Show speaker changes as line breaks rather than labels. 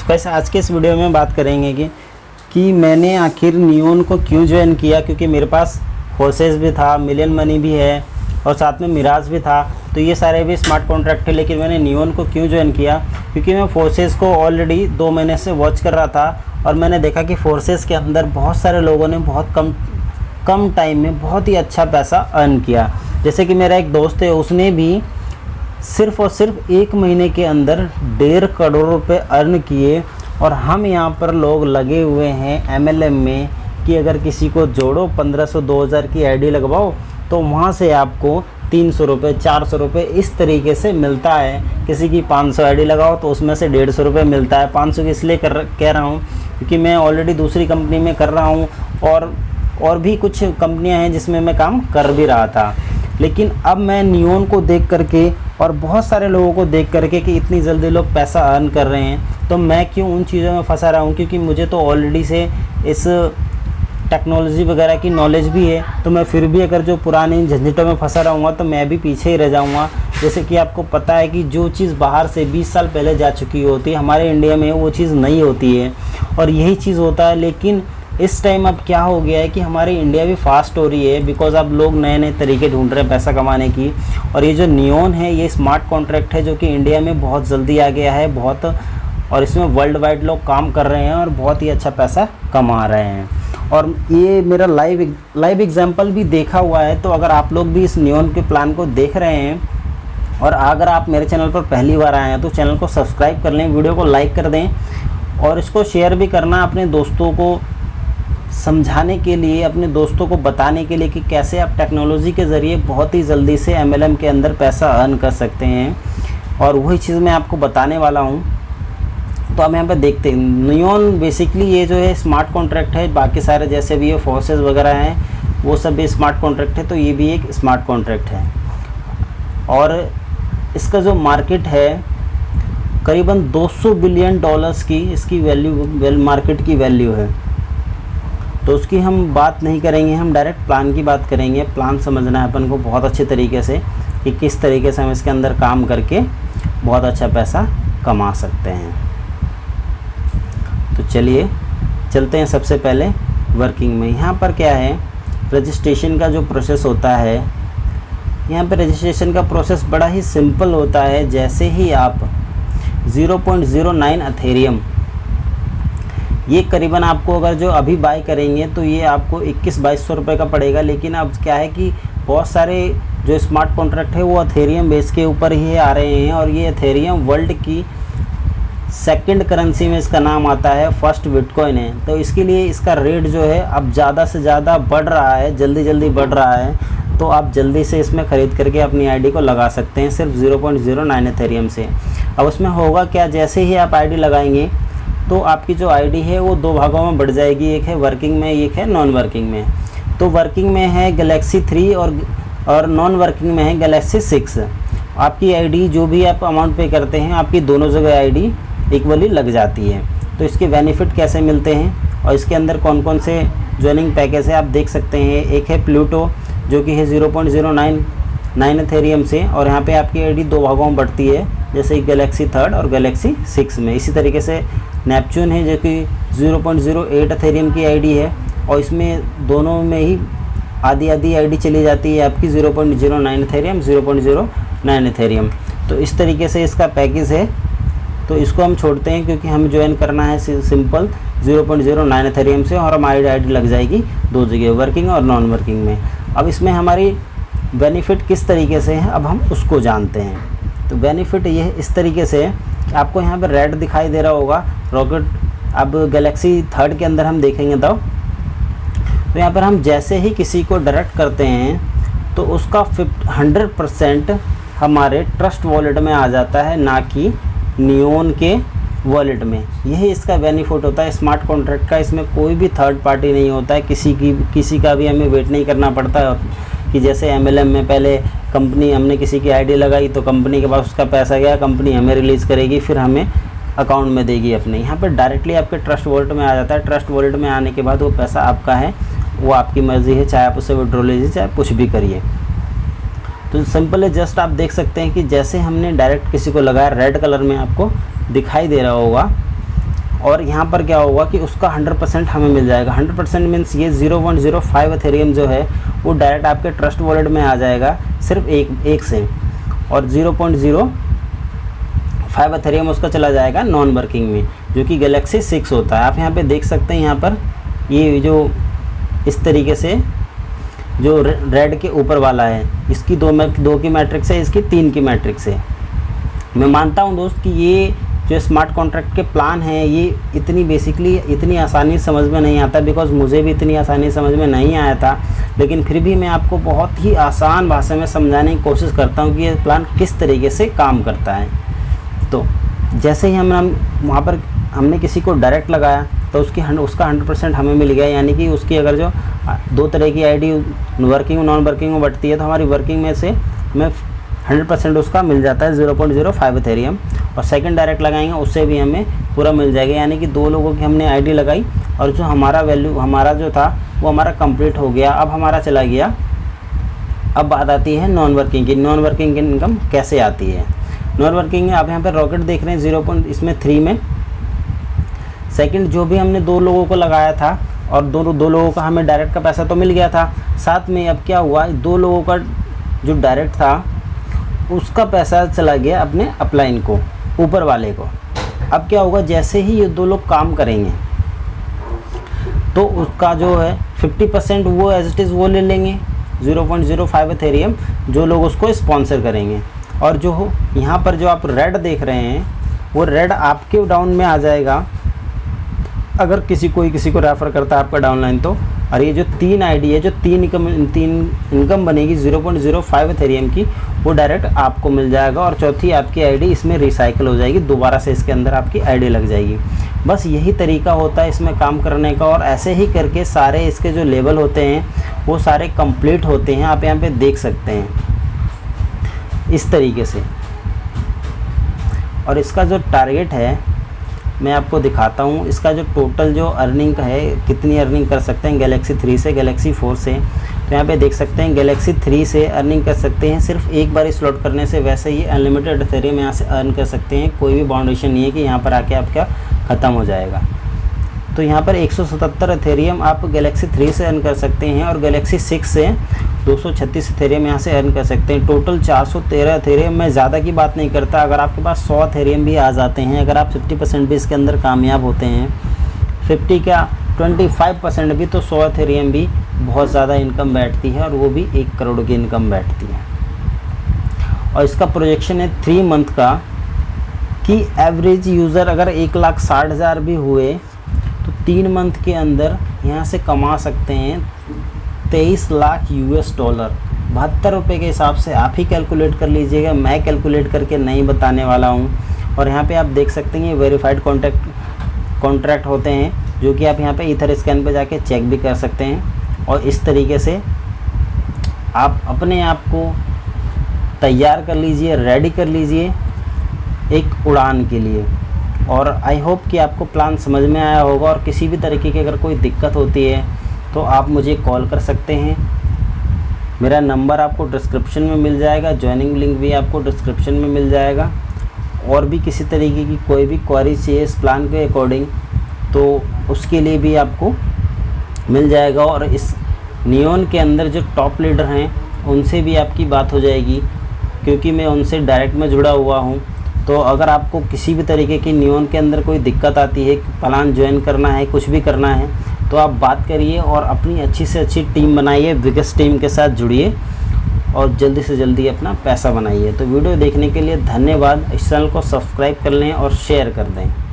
वैसे आज के इस वीडियो में बात करेंगे कि मैंने आखिर नियोन को क्यों ज्वाइन किया, क्योंकि मेरे पास फोर्सेस भी था, मिलियन मनी भी है और साथ में मिराज भी था, तो ये सारे भी स्मार्ट कॉन्ट्रैक्ट थे। लेकिन मैंने नियोन को क्यों ज्वाइन किया, क्योंकि मैं फोर्सेस को ऑलरेडी 2 महीने से वॉच कर रहा था और मैंने देखा कि फोर्सेस के अंदर बहुत सारे लोगों ने बहुत कम टाइम में बहुत ही अच्छा पैसा अर्न किया। जैसे कि मेरा एक दोस्त है, उसने भी सिर्फ़ और सिर्फ 1 महीने के अंदर 1.5 करोड़ रुपए अर्न किए। और हम यहाँ पर लोग लगे हुए हैं MLM में कि अगर किसी को जोड़ो 1500 2000 की आईडी लगवाओ तो वहाँ से आपको 300 रुपये 400 रुपये इस तरीके से मिलता है। किसी की 500 आईडी लगाओ तो उसमें से 150 रुपये मिलता है। 500 की इसलिए कह रहा हूँ क्योंकि मैं ऑलरेडी दूसरी कंपनी में कर रहा हूँ और भी कुछ कंपनियाँ हैं जिसमें मैं काम कर भी रहा था। लेकिन अब मैं नियोन को देख करके और बहुत सारे लोगों को देख करके कि इतनी जल्दी लोग पैसा अर्न कर रहे हैं, तो मैं क्यों उन चीज़ों में फंसा रहा हूँ। क्योंकि मुझे तो ऑलरेडी से इस टेक्नोलॉजी वगैरह की नॉलेज भी है, तो मैं फिर भी अगर जो पुरानी झंझटों में फंसा रहूँगा तो मैं भी पीछे ही रह जाऊँगा। जैसे कि आपको पता है कि जो चीज़ बाहर से 20 साल पहले जा चुकी होती है, हमारे इंडिया में वो चीज़ नहीं होती है और यही चीज़ होता है। लेकिन इस टाइम अब क्या हो गया है कि हमारी इंडिया भी फास्ट हो रही है, बिकॉज अब लोग नए नए तरीके ढूंढ रहे हैं पैसा कमाने की। और ये जो नियोन है ये स्मार्ट कॉन्ट्रैक्ट है जो कि इंडिया में बहुत जल्दी आ गया है और इसमें वर्ल्ड वाइड लोग काम कर रहे हैं और बहुत ही अच्छा पैसा कमा रहे हैं। और ये मेरा लाइव एग्जाम्पल भी देखा हुआ है। तो अगर आप लोग भी इस नियोन के प्लान को देख रहे हैं और अगर आप मेरे चैनल पर पहली बार आए हैं तो चैनल को सब्सक्राइब कर लें, वीडियो को लाइक कर दें और इसको शेयर भी करना अपने दोस्तों को समझाने के लिए, अपने दोस्तों को बताने के लिए कि कैसे आप टेक्नोलॉजी के ज़रिए बहुत ही जल्दी से MLM के अंदर पैसा अर्न कर सकते हैं। और वही चीज़ मैं आपको बताने वाला हूँ। तो अब यहाँ पे देखते हैं नियोन बेसिकली ये जो है स्मार्ट कॉन्ट्रैक्ट है। बाकी सारे जैसे भी ये फोर्सेस वगैरह हैं वो सब भी स्मार्ट कॉन्ट्रैक्ट है, तो ये भी एक स्मार्ट कॉन्ट्रैक्ट है। और इसका जो मार्केट है करीबन $200 बिलियन की इसकी मार्केट की वैल्यू है। तो उसकी हम बात नहीं करेंगे, हम डायरेक्ट प्लान की बात करेंगे। प्लान समझना है अपन को बहुत अच्छे तरीके से कि किस तरीके से हम इसके अंदर काम करके बहुत अच्छा पैसा कमा सकते हैं। तो चलिए चलते हैं सबसे पहले वर्किंग में। यहाँ पर क्या है, रजिस्ट्रेशन का जो प्रोसेस होता है, यहाँ पर रजिस्ट्रेशन का प्रोसेस बड़ा ही सिंपल होता है। जैसे ही आप 0.09 एथेरियम ये करीबन आपको अगर जो अभी बाय करेंगे तो ये आपको 21-2200 रुपये का पड़ेगा। लेकिन अब क्या है कि बहुत सारे जो स्मार्ट कॉन्ट्रैक्ट है वो एथेरियम बेस के ऊपर ही आ रहे हैं और ये एथेरियम वर्ल्ड की सेकंड करेंसी में इसका नाम आता है, फर्स्ट बिटकॉइन है। तो इसके लिए इसका रेट जो है अब ज़्यादा से ज़्यादा बढ़ रहा है, जल्दी बढ़ रहा है। तो आप जल्दी से इसमें ख़रीद करके अपनी आईडी को लगा सकते हैं सिर्फ 0.09 एथेरियम से। अब उसमें होगा क्या, जैसे ही आप आईडी लगाएंगे तो आपकी जो आईडी है वो 2 भागों में बढ़ जाएगी, एक है वर्किंग में, एक है नॉन वर्किंग में। तो वर्किंग में है गैलेक्सी 3 और नॉन वर्किंग में है गैलेक्सी 6। आपकी आईडी जो भी आप अमाउंट पे करते हैं आपकी दोनों जगह आईडी इक्वली लग जाती है। तो इसके बेनिफिट कैसे मिलते हैं और इसके अंदर कौन कौन से ज्वाइनिंग पैकेज है आप देख सकते हैं। एक है प्लूटो जो कि है 0.099 एथेरियम से, और यहाँ पे आपकी आईडी 2 भागों में बढ़ती है, जैसे गैलेक्सी 3 और गैलेक्सी 6 में। इसी तरीके से नेपच्यून है जो कि 0.08 एथेरियम की आईडी है और इसमें दोनों में ही आधी आईडी चली जाती है आपकी 0.09 एथेरियम 0.09 एथेरियम। तो इस तरीके से इसका पैकेज है। तो इसको हम छोड़ते हैं क्योंकि हमें ज्वाइन करना है सिंपल 0.09 एथेरियम से और हमारी आईडी लग जाएगी 2 जगह, वर्किंग और नॉन वर्किंग में। अब इसमें हमारी बेनिफिट किस तरीके से है अब हम उसको जानते हैं। तो बेनिफिट ये इस तरीके से है कि आपको यहाँ पर रेड दिखाई दे रहा होगा रॉकेट। अब गैलेक्सी 3 के अंदर हम देखेंगे तो यहाँ पर हम जैसे ही किसी को डायरेक्ट करते हैं तो उसका 100% हमारे ट्रस्ट वॉलेट में आ जाता है, ना कि नियोन के वॉलेट में। यही इसका बेनिफिट होता है स्मार्ट कॉन्ट्रैक्ट का। इसमें कोई भी थर्ड पार्टी नहीं होता है, किसी का भी हमें वेट नहीं करना पड़ता है कि जैसे MLM में पहले कंपनी, हमने किसी की आईडी लगाई तो कंपनी के पास उसका पैसा गया, कंपनी हमें रिलीज़ करेगी, फिर हमें अकाउंट में देगी अपने। यहाँ पर डायरेक्टली आपके ट्रस्ट वॉलेट में आ जाता है। ट्रस्ट वॉलेट में आने के बाद वो पैसा आपका है, वो आपकी मर्ज़ी है, चाहे आप उसे विड्रॉ लीजिए चाहे कुछ भी करिए। तो सिंपल है, जस्ट आप देख सकते हैं कि जैसे हमने डायरेक्ट किसी को लगाया, रेड कलर में आपको दिखाई दे रहा होगा और यहाँ पर क्या होगा कि उसका 100% हमें मिल जाएगा। 100% मीन्स ये 0.05 एथेरियम जो है वो डायरेक्ट आपके ट्रस्ट वॉलेट में आ जाएगा सिर्फ एक से, और 0.05 एथेरियम उसका चला जाएगा नॉन वर्किंग में, जो कि गैलेक्सी 6 होता है। आप यहाँ पे देख सकते हैं, यहाँ पर ये जो इस तरीके से जो रेड के ऊपर वाला है, इसकी 2 की मैट्रिक्स है, इसकी 3 की मैट्रिक्स है। मैं मानता हूँ दोस्त कि ये जो स्मार्ट कॉन्ट्रैक्ट के प्लान हैं ये इतनी आसानी समझ में नहीं आता, बिकॉज़ मुझे भी इतनी आसानी समझ में नहीं आया था, लेकिन फिर भी मैं आपको बहुत ही आसान भाषा में समझाने की कोशिश करता हूँ कि ये प्लान किस तरीके से काम करता है। तो जैसे ही हम वहाँ पर हमने किसी को डायरेक्ट लगाया तो उसका 100% हमें मिल गया, यानी कि उसकी अगर जो 2 तरह की आईडी वर्किंग और नॉन वर्किंग में बटती है, तो हमारी वर्किंग में से हमें 100% उसका मिल जाता है 0.05 एथेरियम, और सेकंड डायरेक्ट लगाएंगे उससे भी हमें पूरा मिल जाएगा। यानी कि 2 लोगों की हमने आईडी लगाई और जो हमारा जो था वो हमारा कंप्लीट हो गया। अब हमारा चला गया, अब बात आती है नॉन वर्किंग की। नॉन वर्किंग की इनकम कैसे आती है? नॉन वर्किंग में आप यहाँ पर रॉकेट देख रहे हैं 0.3 में। सेकंड जो भी हमने 2 लोगों को लगाया था और दो लोगों का हमें डायरेक्ट का पैसा तो मिल गया था, साथ में अब क्या हुआ, 2 लोगों का जो डायरेक्ट था उसका पैसा चला गया अपने अपलाइन को, ऊपर वाले को। अब क्या होगा, जैसे ही ये 2 लोग काम करेंगे तो उसका जो है 50% वो एज इट इज़ वो ले लेंगे 0.05 एथेरियम, जो लोग उसको स्पॉन्सर करेंगे। और जो यहाँ पर जो आप रेड देख रहे हैं वो रेड आपके डाउन में आ जाएगा अगर किसी को रेफ़र करता है आपका डाउनलाइन तो। और ये जो 3 आईडी है, जो 3 इनकम बनेगी 0.05 एथेरियम की, वो डायरेक्ट आपको मिल जाएगा, और चौथी आपकी आईडी इसमें रिसाइकिल हो जाएगी, दोबारा से इसके अंदर आपकी आईडी लग जाएगी। बस यही तरीका होता है इसमें काम करने का, और ऐसे ही करके सारे इसके जो लेवल होते हैं वो सारे कंप्लीट होते हैं। आप यहाँ पे देख सकते हैं इस तरीके से। और इसका जो टारगेट है मैं आपको दिखाता हूँ, इसका जो टोटल जो अर्निंग का है, कितनी अर्निंग कर सकते हैं गैलेक्सी 3 से, गैलेक्सी 4 से। तो यहाँ पे देख सकते हैं गैलेक्सी 3 से अर्निंग कर सकते हैं सिर्फ एक बार स्लॉट करने से, वैसे ही अनलिमिटेड एथेरियम यहाँ से अर्न कर सकते हैं। कोई भी बाउंडेशन नहीं है कि यहाँ पर आके आपका ख़त्म हो जाएगा। तो यहाँ पर 177 एथेरियम आप गैलेक्सी 3 से अर्न कर सकते हैं, और गैलेक्सी 6 से 236 एथेरियम यहाँ से अर्न कर सकते हैं। Total 413 Ethereum. मैं ज़्यादा की बात नहीं करता, अगर आपके पास 100 एथेरियम भी आ जाते हैं, अगर आप 50% भी इसके अंदर कामयाब होते हैं, 25% भी, तो 100 एथेरियम भी बहुत ज़्यादा इनकम बैठती है, और वो भी 1 करोड़ की इनकम बैठती है। और इसका प्रोजेक्शन है 3 मंथ का, कि एवरेज यूज़र अगर 1,60,000 भी हुए तो 3 मंथ के अंदर यहाँ से कमा सकते हैं 23 लाख US डॉलर। 72 रुपये के हिसाब से आप ही कैलकुलेट कर लीजिएगा, मैं कैलकुलेट करके नहीं बताने वाला हूँ। और यहाँ पे आप देख सकते हैं वेरीफाइड कॉन्ट्रैक्ट होते हैं, जो कि आप यहाँ पे ईथर स्कैन पे जाके चेक भी कर सकते हैं। और इस तरीके से आप अपने आप को तैयार कर लीजिए, रेडी कर लीजिए एक उड़ान के लिए। और आई होप कि आपको प्लान समझ में आया होगा, और किसी भी तरीके की अगर कोई दिक्कत होती है तो आप मुझे कॉल कर सकते हैं। मेरा नंबर आपको डिस्क्रिप्शन में मिल जाएगा, जॉइनिंग लिंक भी आपको डिस्क्रिप्शन में मिल जाएगा। और भी किसी तरीके की कोई भी क्वेरी चाहिए इस प्लान के अकॉर्डिंग तो उसके लिए भी आपको मिल जाएगा। और इस नियॉन के अंदर जो टॉप लीडर हैं उनसे भी आपकी बात हो जाएगी, क्योंकि मैं उनसे डायरेक्ट में जुड़ा हुआ हूँ। तो अगर आपको किसी भी तरीके की नियॉन के अंदर कोई दिक्कत आती है, प्लान ज्वाइन करना है, कुछ भी करना है, तो आप बात करिए और अपनी अच्छी से अच्छी टीम बनाइए, बिगेस्ट टीम के साथ जुड़िए और जल्दी से जल्दी अपना पैसा बनाइए। तो वीडियो देखने के लिए धन्यवाद। इस चैनल को सब्सक्राइब कर लें और शेयर कर दें।